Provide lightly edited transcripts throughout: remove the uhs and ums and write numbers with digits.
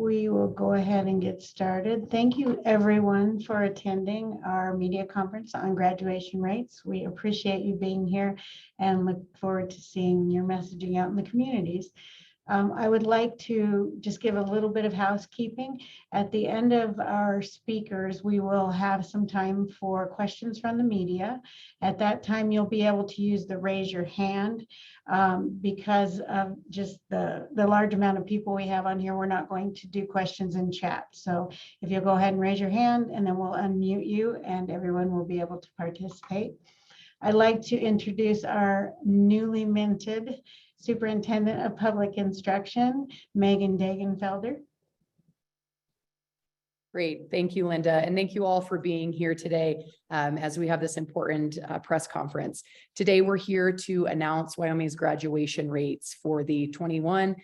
we will go ahead and get started. Thank you everyone for attending our media conference on graduation rates. We appreciate you being here and look forward to seeing your messaging out in the communities. I would like to just give a little bit of housekeeping. At the end of our speakers, we will have some time for questions from the media. At that time, you'll be able to use the raise your hand. Because of just the large amount of people we have on here, we're not going to do questions in chat. So if you'll go ahead and raise your hand, and then we'll unmute you and everyone will be able to participate. I'd like to introduce our newly minted Superintendent of Public Instruction, Megan Degenfelder. Great. Thank you, Linda. And thank you all for being here today as we have this important press conference. Today, we're here to announce Wyoming's graduation rates for the 21-22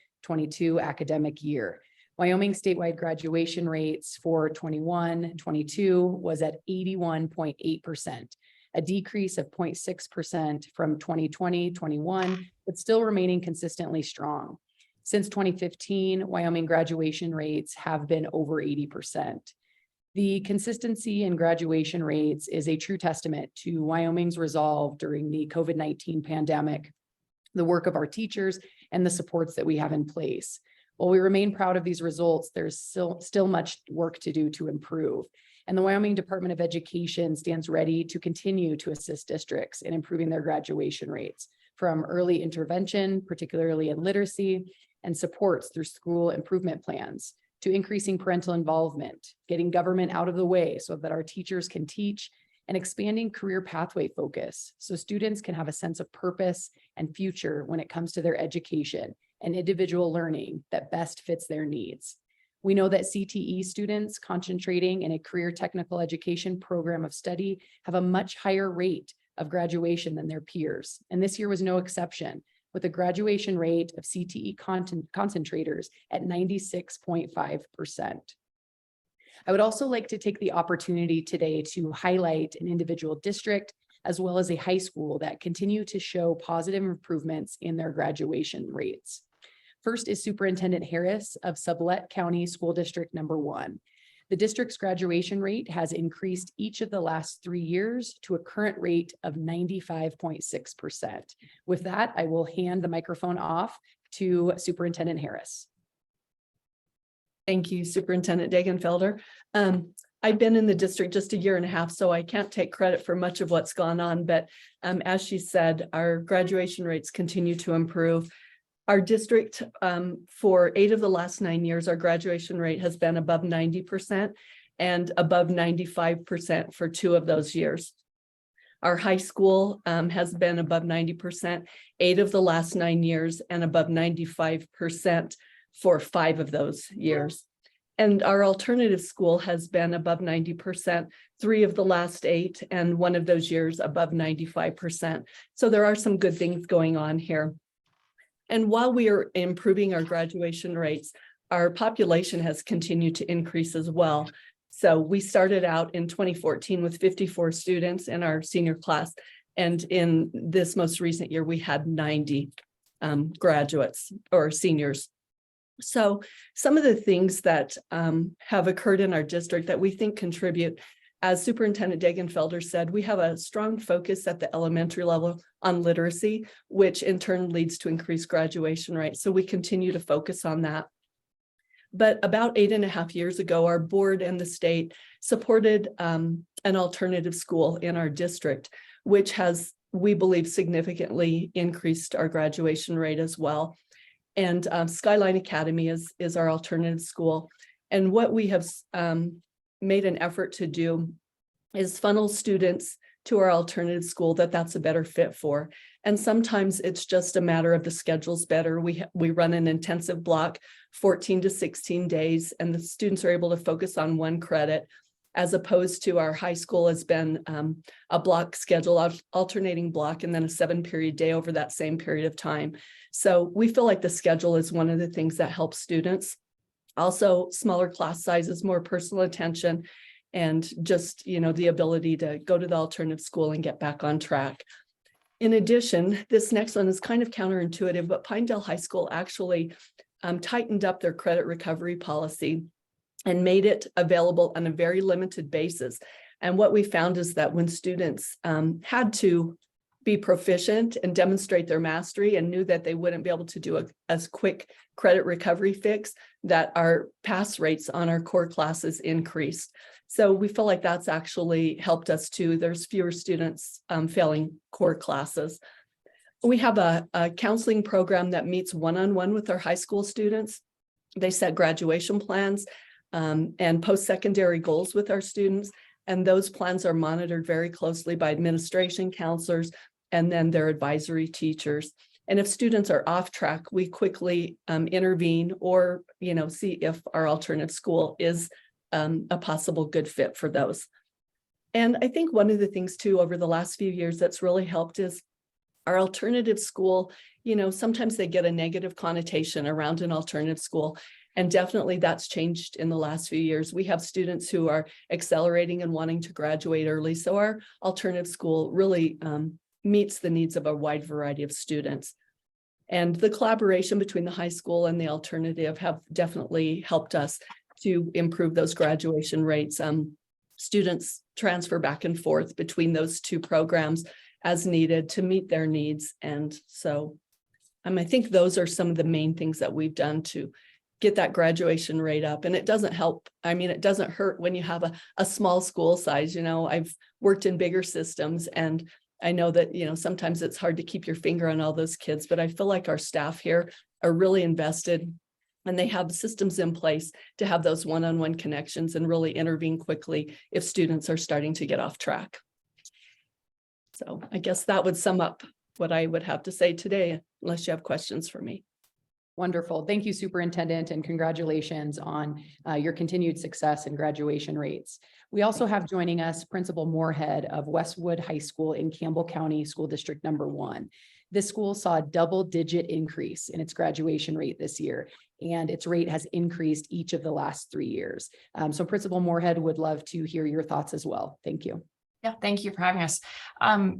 academic year. Wyoming statewide graduation rates for 21-22 was at 81.8%. A decrease of 0.6% from 2020-21, but still remaining consistently strong. Since 2015, Wyoming graduation rates have been over 80%. The consistency in graduation rates is a true testament to Wyoming's resolve during the COVID-19 pandemic, the work of our teachers, and the supports that we have in place. While we remain proud of these results, there's still much work to do to improve. And the Wyoming Department of Education stands ready to continue to assist districts in improving their graduation rates, from early intervention, particularly in literacy, and supports through school improvement plans, to increasing parental involvement, getting government out of the way so that our teachers can teach, and expanding career pathway focus so students can have a sense of purpose and future when it comes to their education and individual learning that best fits their needs. We know that CTE students concentrating in a career technical education program of study have a much higher rate of graduation than their peers. And this year was no exception, with a graduation rate of CTE concentrators at 96.5%. I would also like to take the opportunity today to highlight an individual district as well as a high school that continue to show positive improvements in their graduation rates. First is Superintendent Harris of Sublette County School District number 1. The district's graduation rate has increased each of the last 3 years to a current rate of 95.6%. With that, I will hand the microphone off to Superintendent Harris. Thank you, Superintendent Degenfelder. I've been in the district just a year and a half, so I can't take credit for much of what's gone on, but as she said, our graduation rates continue to improve. Our district, for 8 of the last 9 years, our graduation rate has been above 90% and above 95% for 2 of those years. Our high school has been above 90% 8 of the last 9 years and above 95% for 5 of those years. And our alternative school has been above 90% 3 of the last 8 and 1 of those years above 95%. So there are some good things going on here. And while we are improving our graduation rates, our population has continued to increase as well. So we started out in 2014 with 54 students in our senior class. And in this most recent year, we had 90 graduates or seniors. So some of the things that have occurred in our district that we think contribute, as Superintendent Degenfelder said, we have a strong focus at the elementary level on literacy, which in turn leads to increased graduation rates. So we continue to focus on that. But about 8.5 years ago, our board and the state supported an alternative school in our district, which has, we believe, significantly increased our graduation rate as well. And Skyline Academy is our alternative school. And what we have made an effort to do is funnel students to our alternative school that's a better fit for. And sometimes it's just a matter of the schedule's better. We run an intensive block, 14 to 16 days, and the students are able to focus on 1 credit, as opposed to our high school has been a block schedule, alternating block, and then a 7-period day over that same period of time. So we feel like the schedule is one of the things that helps students. Also, smaller class sizes, more personal attention, and just, the ability to go to the alternative school and get back on track. In addition, this next one is kind of counterintuitive, but Pinedale High School actually tightened up their credit recovery policy and made it available on a very limited basis. And what we found is that when students had to be proficient and demonstrate their mastery and knew that they wouldn't be able to do a quick credit recovery fix, that our pass rates on our core classes increased. So we feel like that's actually helped us too. There's fewer students failing core classes. We have a counseling program that meets one-on-one with our high school students. They set graduation plans and post-secondary goals with our students. And those plans are monitored very closely by administration counselors and then their advisory teachers. And if students are off track, we quickly intervene or, see if our alternative school is a possible good fit for those. And I think one of the things too, over the last few years that's really helped is our alternative school, sometimes they get a negative connotation around an alternative school. And definitely that's changed in the last few years. We have students who are accelerating and wanting to graduate early. So our alternative school really meets the needs of a wide variety of students. And the collaboration between the high school and the alternative have definitely helped us to improve those graduation rates. Students transfer back and forth between those two programs as needed to meet their needs. And so I think those are some of the main things that we've done to get that graduation rate up. And it doesn't help. It doesn't hurt when you have a small school size. I've worked in bigger systems and I know that, sometimes it's hard to keep your finger on all those kids, but I feel like our staff here are really invested and they have systems in place to have those one-on-one connections and really intervene quickly if students are starting to get off track. So I guess that would sum up what I would have to say today, unless you have questions for me. Wonderful. Thank you, Superintendent, and congratulations on your continued success and graduation rates. We also have joining us Principal Moorhead of Westwood High School in Campbell County School District number 1. This school saw a double-digit increase in its graduation rate this year, and its rate has increased each of the last 3 years. So Principal Moorhead would love to hear your thoughts as well. Thank you. Yeah, thank you for having us.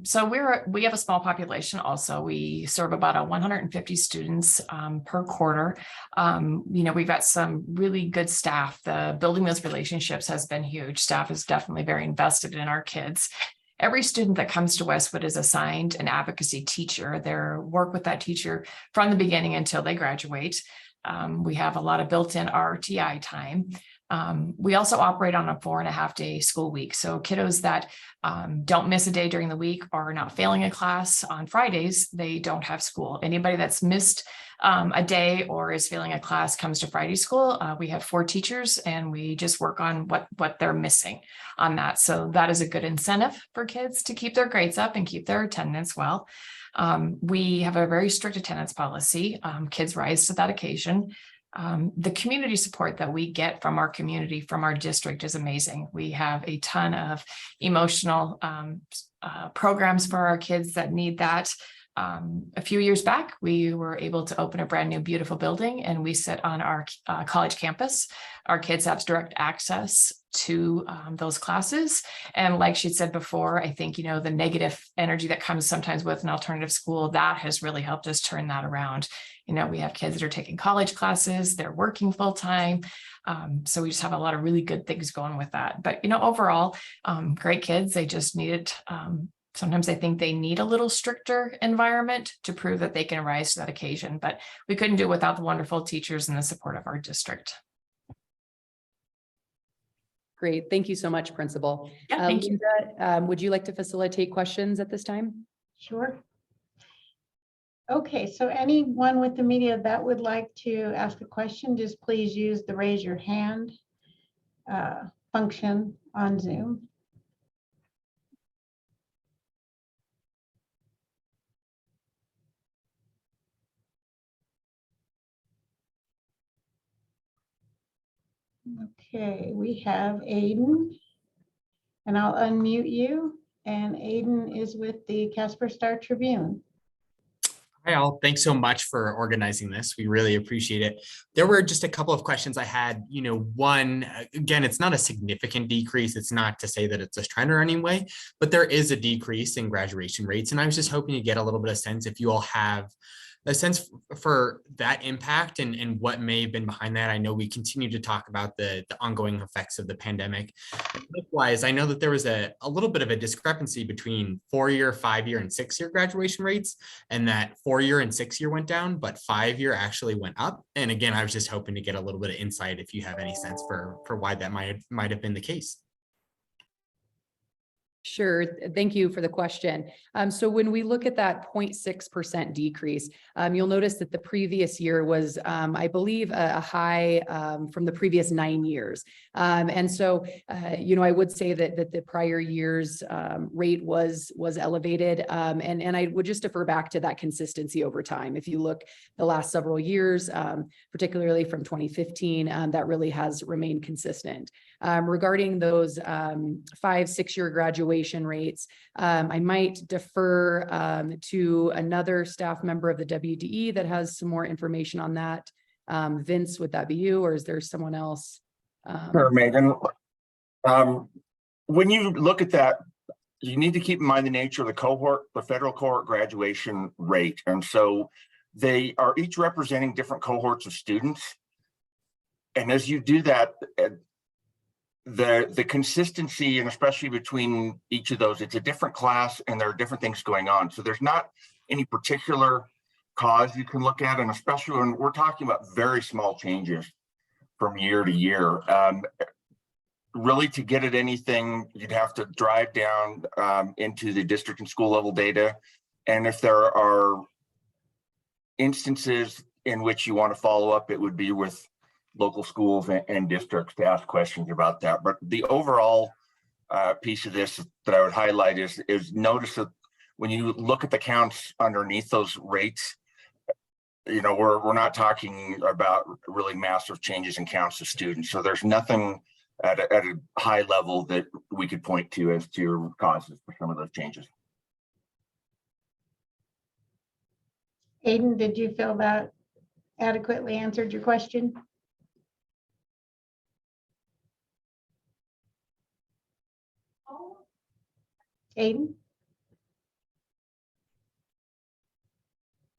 So we have a small population also. We serve about 150 students per quarter. We've got some really good staff. Building those relationships has been huge. Staff is definitely very invested in our kids. Every student that comes to Westwood is assigned an advocacy teacher. They work with that teacher from the beginning until they graduate. We have a lot of built-in RTI time. We also operate on a 4.5-day school week. So kiddos that don't miss a day during the week or are not failing a class on Fridays, they don't have school. Anybody that's missed a day or is failing a class comes to Friday school. We have 4 teachers and we just work on what they're missing on that. So that is a good incentive for kids to keep their grades up and keep their attendance well. We have a very strict attendance policy. Kids rise to that occasion. The community support that we get from our community, from our district is amazing. We have a ton of emotional programs for our kids that need that. A few years back, we were able to open a brand new, beautiful building and we sit on our college campus. Our kids have direct access to those classes. And like she said before, I think, the negative energy that comes sometimes with an alternative school, that has really helped us turn that around. We have kids that are taking college classes, they're working full time. So we just have a lot of really good things going with that. But, overall, great kids, they just need it. Sometimes I think they need a little stricter environment to prove that they can rise to that occasion, but we couldn't do it without the wonderful teachers and the support of our district. Great. Thank you so much, Principal. Yeah, thank you. Linda, would you like to facilitate questions at this time? Sure. Okay, so anyone with the media that would like to ask a question, just please use the raise your hand function on Zoom. Okay, we have Aiden, and I'll unmute you. And Aiden is with the Casper Star Tribune. Hi all, thanks so much for organizing this. We really appreciate it. There were just a couple of questions I had. One, again, it's not a significant decrease. It's not to say that it's a trend or anyway, but there is a decrease in graduation rates. And I was just hoping to get a little bit of sense if you all have a sense for that impact and what may have been behind that? I know we continue to talk about the ongoing effects of the pandemic. Likewise, I know that there was a little bit of a discrepancy between 4-year, 5-year, and 6-year graduation rates, and that 4-year and 6-year went down, but 5-year actually went up. And again, I was just hoping to get a little bit of insight if you have any sense for why that might have been the case. Sure. Thank you for the question. So when we look at that 0.6% decrease, you'll notice that the previous year was, I believe, a high from the previous 9 years. And so, I would say that the prior year's rate was elevated. And I would just defer back to that consistency over time. If you look the last several years, particularly from 2015, that really has remained consistent. Regarding those 5-6-year graduation rates, I might defer to another staff member of the WDE that has some more information on that. Vince, would that be you, or is there someone else? Sure, Megan. When you look at that, you need to keep in mind the nature of the cohort, the federal cohort graduation rate. And so they are each representing different cohorts of students. And as you do that, the consistency, and especially between each of those, it's a different class and there are different things going on. So there's not any particular cause you can look at, and especially when we're talking about very small changes from year to year. Really, to get at anything, you'd have to drive down into the district and school level data. And if there are instances in which you want to follow up, it would be with local schools and districts to ask questions about that. But the overall piece of this that I would highlight is notice that when you look at the counts underneath those rates, we're not talking about really massive changes in counts of students. So there's nothing at a high level that we could point to as to causes for some of those changes. Aiden, did you feel that adequately answered your question? Aiden?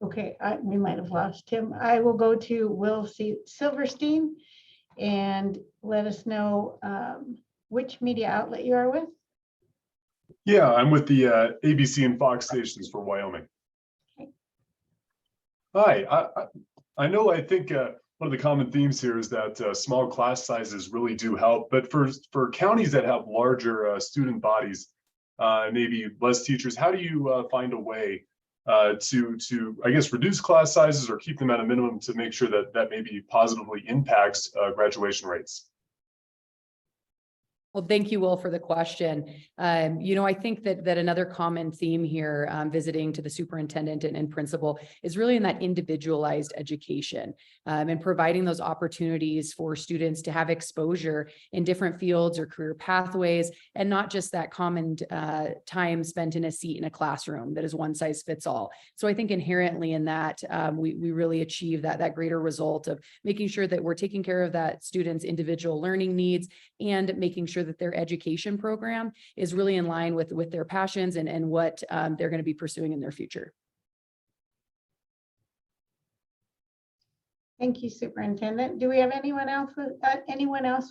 Okay, we might have lost him. I will go to Will Silverstein and let us know which media outlet you are with. Yeah, I'm with the ABC and Fox stations for Wyoming. Okay. Hi, I think one of the common themes here is that small class sizes really do help, but for counties that have larger student bodies, maybe less teachers, how do you find a way to I guess reduce class sizes or keep them at a minimum to make sure that maybe positively impacts graduation rates? Well, thank you, Will, for the question. I think that another common theme here, visiting to the superintendent and principal, is really in that individualized education and providing those opportunities for students to have exposure in different fields or career pathways, and not just that common time spent in a seat in a classroom that is one size fits all. So I think inherently in that, we really achieve that greater result of making sure that we're taking care of that student's individual learning needs and making sure that their education program is really in line with their passions and what they're going to be pursuing in their future. Thank you, Superintendent. Do we have anyone else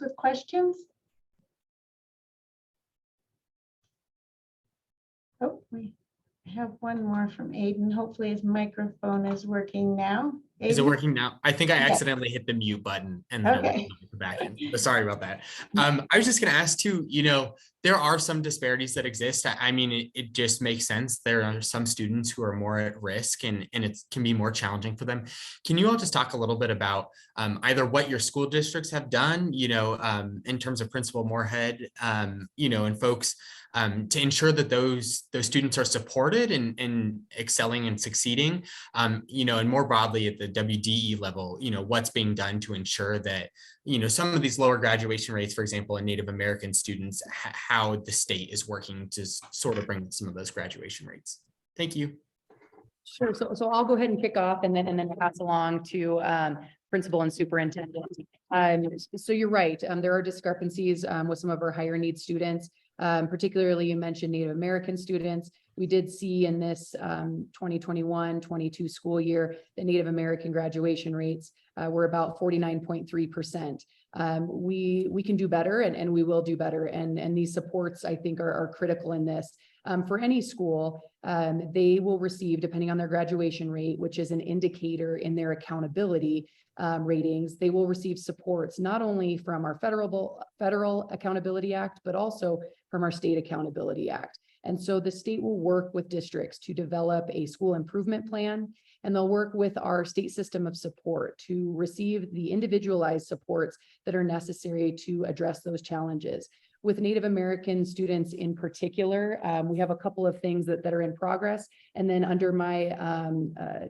with questions? Oh, we have one more from Aiden. Hopefully his microphone is working now. Aiden? Is it working now? I think I Okay. accidentally hit the mute button and then Okay. it went back in. So sorry about that. I was just going to ask too, there are some disparities that exist. I mean, it just makes sense. There are some students who are more at risk and it can be more challenging for them. Can you all just talk a little bit about either what your school districts have done, in terms of Principal Moorhead, and folks to ensure that those students are supported and excelling and succeeding, and more broadly at the WDE level, what's being done to ensure that, some of these lower graduation rates, for example, in Native American students, how the state is working to sort of bring some of those graduation rates. Thank you. Sure. So I'll go ahead and kick off and then pass along to principal and superintendent. So you're right. There are discrepancies with some of our higher need students. Particularly, you mentioned Native American students. We did see in this 2021-22 school year, the Native American graduation rates were about 49.3%. We can do better, and we will do better. And these supports, I think, are critical in this. For any school, they will receive, depending on their graduation rate, which is an indicator in their accountability ratings, they will receive supports not only from our Federal Accountability Act, but also from our State Accountability Act. And so the state will work with districts to develop a school improvement plan, and they'll work with our state system of support to receive the individualized supports that are necessary to address those challenges. With Native American students in particular, we have a couple of things that are in progress. And then under my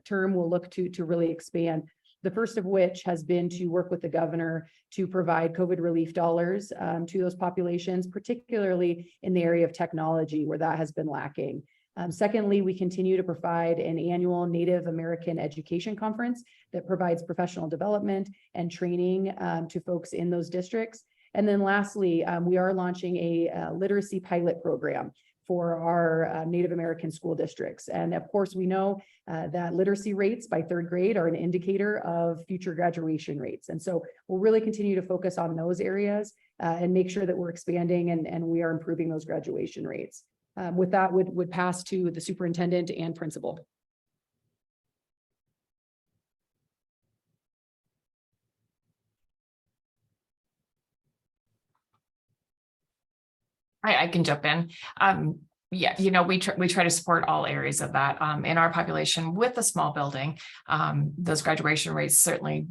term, we'll look to really expand. The first of which has been to work with the governor to provide COVID relief dollars to those populations, particularly in the area of technology where that has been lacking. Secondly, we continue to provide an annual Native American Education Conference that provides professional development and training to folks in those districts. And then lastly, we are launching a literacy pilot program for our Native American school districts. And of course, we know that literacy rates by third grade are an indicator of future graduation rates. And so we'll really continue to focus on those areas and make sure that we're expanding and we are improving those graduation rates. With that, would pass to the superintendent and principal. I can jump in. Yeah, we try to support all areas of that in our population with a small building. Those graduation rates certainly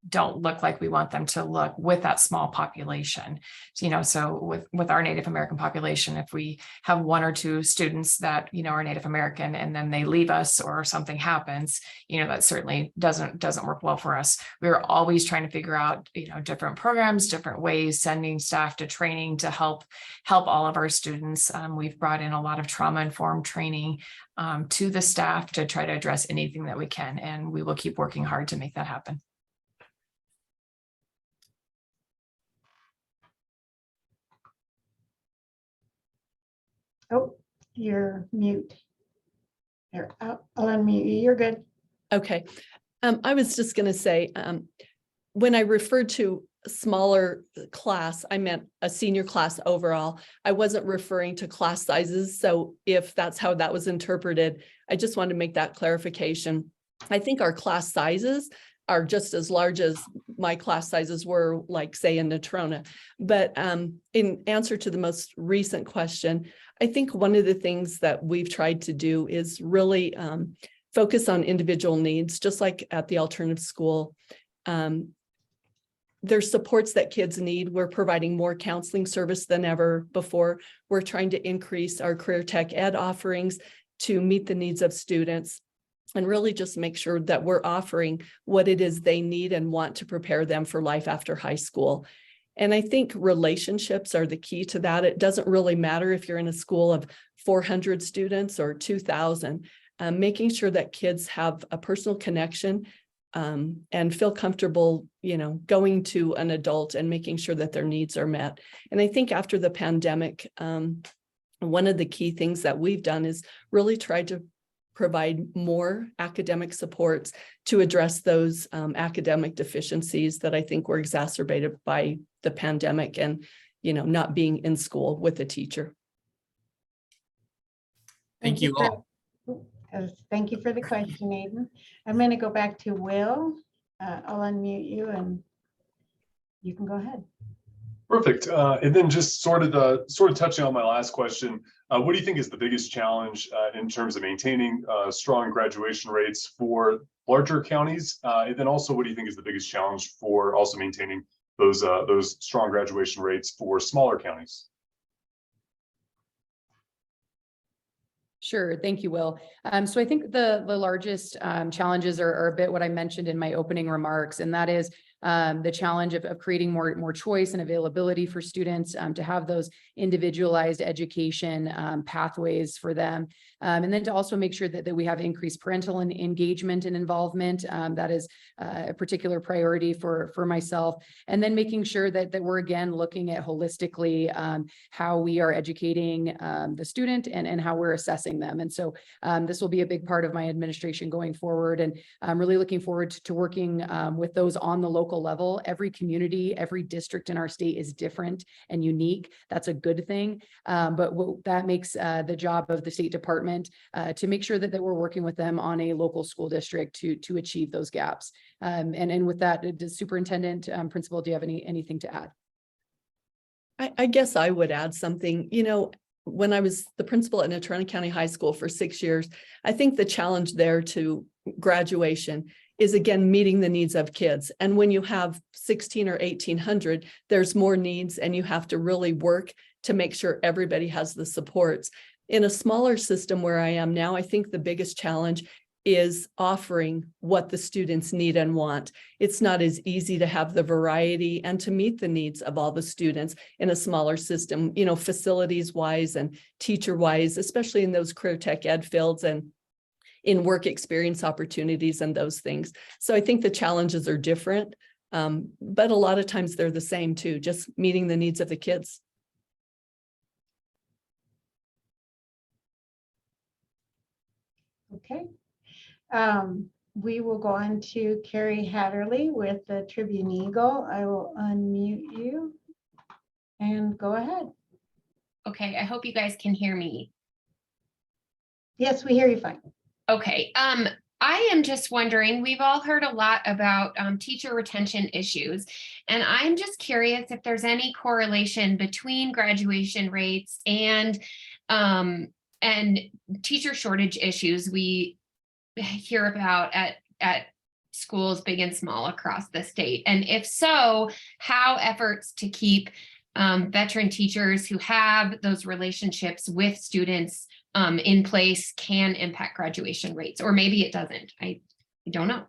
don't look like we want them to look with that small population. So with our Native American population, if we have one or two students that, are Native American and then they leave us or something happens, that certainly doesn't work well for us. We're always trying to figure out, different programs, different ways, sending staff to training to help all of our students. We've brought in a lot of trauma-informed training to the staff to try to address anything that we can, and we will keep working hard to make that happen. Oh, you're mute. You're out. I'll unmute you. You're good. Okay. I was just going to say, when I referred to smaller class, I meant a senior class overall. I wasn't referring to class sizes. So if that's how that was interpreted, I just wanted to make that clarification. I think our class sizes are just as large as my class sizes were, like say in Natrona. But in answer to the most recent question, I think one of the things that we've tried to do is really focus on individual needs, just like at the alternative school. There's supports that kids need. We're providing more counseling service than ever before. We're trying to increase our career tech ed offerings to meet the needs of students, and really just make sure that we're offering what it is they need and want to prepare them for life after high school. And I think relationships are the key to that. It doesn't really matter if you're in a school of 400 students or 2,000, making sure that kids have a personal connection and feel comfortable, going to an adult and making sure that their needs are met. And I think after the pandemic, one of the key things that we've done is really try to provide more academic supports to address those academic deficiencies that I think were exacerbated by the pandemic and, not being in school with a teacher. Thank you all. Thank you for the question, Aiden. I'm going to go back to Will. I'll unmute you and you can go ahead. Perfect. And then just sort of touching on my last question, what do you think is the biggest challenge in terms of maintaining strong graduation rates for larger counties? And then also, what do you think is the biggest challenge for also maintaining those strong graduation rates for smaller counties? Sure. Thank you, Will. So I think the largest challenges are a bit what I mentioned in my opening remarks, and that is the challenge of creating more choice and availability for students to have those individualized education pathways for them. And then to also make sure that we have increased parental engagement and involvement. That is a particular priority for myself. And then making sure that we're again looking at holistically how we are educating the student and how we're assessing them. And so this will be a big part of my administration going forward. And I'm really looking forward to working with those on the local level. Every community, every district in our state is different and unique. That's a good thing. But that makes the job of the State Department to make sure that we're working with them on a local school district to achieve those gaps. And with that, does Superintendent, Principal, do you have anything to add? I guess I would add something, when I was the principal at Natrona County High School for 6 years, I think the challenge there to graduation is again, meeting the needs of kids. And when you have 16 or 1800, there's more needs and you have to really work to make sure everybody has the supports. In a smaller system where I am now, I think the biggest challenge is offering what the students need and want. It's not as easy to have the variety and to meet the needs of all the students in a smaller system, facilities wise and teacher wise, especially in those career tech ed fields and in work experience opportunities and those things. So I think the challenges are different, but a lot of times they're the same too, just meeting the needs of the kids. Okay. We will go on to Carrie Hatterley with the Tribune Eagle. I will unmute you and go ahead. Okay, I hope you guys can hear me. Yes, we hear you fine. Okay, I am just wondering, we've all heard a lot about teacher retention issues, and I'm just curious if there's any correlation between graduation rates and teacher shortage issues we hear about at schools big and small across the state. And if so, how efforts to keep veteran teachers who have those relationships with students in place can impact graduation rates, or maybe it doesn't. I don't know.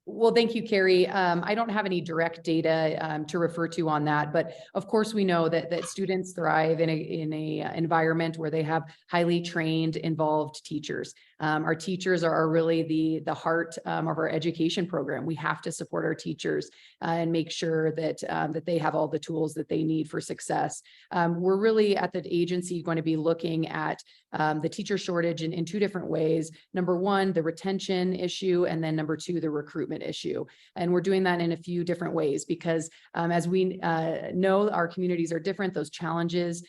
Well, thank you, Carrie. I don't have any direct data to refer to on that, but of course we know that students thrive in a environment where they have highly trained, involved teachers. Our teachers are really the heart of our education program. We have to support our teachers and make sure that that they have all the tools that they need for success. We're really at the agency going to be looking at the teacher shortage in two different ways. Number one, the retention issue, and then number two, the recruitment issue. And we're doing that in a few different ways because as we know, our communities are different. Those challenges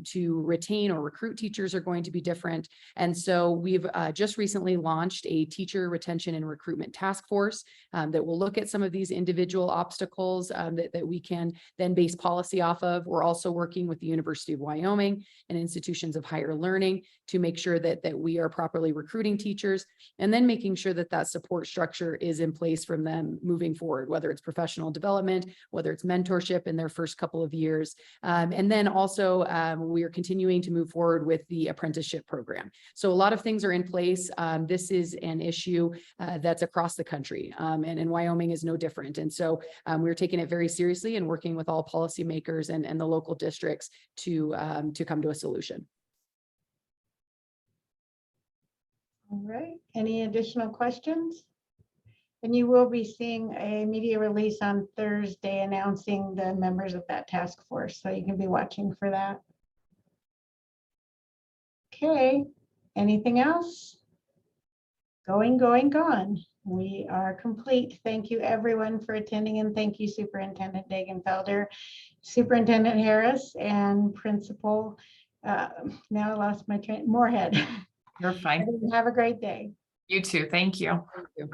to retain or recruit teachers are going to be different. And so we've just recently launched a teacher retention and recruitment task force that will look at some of these individual obstacles that we can then base policy off of. We're also working with the University of Wyoming and institutions of higher learning to make sure that we are properly recruiting teachers and then making sure that support structure is in place from them moving forward, whether it's professional development, whether it's mentorship in their first couple of years. And then also we are continuing to move forward with the apprenticeship program. So a lot of things are in place. This is an issue that's across the country and Wyoming is no different. And so we're taking it very seriously and working with all policymakers and the local districts to come to a solution. All right, any additional questions? And you will be seeing a media release on Thursday announcing the members of that task force, so you can be watching for that. Okay, anything else? Going, gone. We are complete. Thank you everyone for attending, and thank you Superintendent Degenfelder, Superintendent Harris, and Principal, now I lost my train, Moorhead. You're fine. Have a great day. You too. Thank you. Thank you.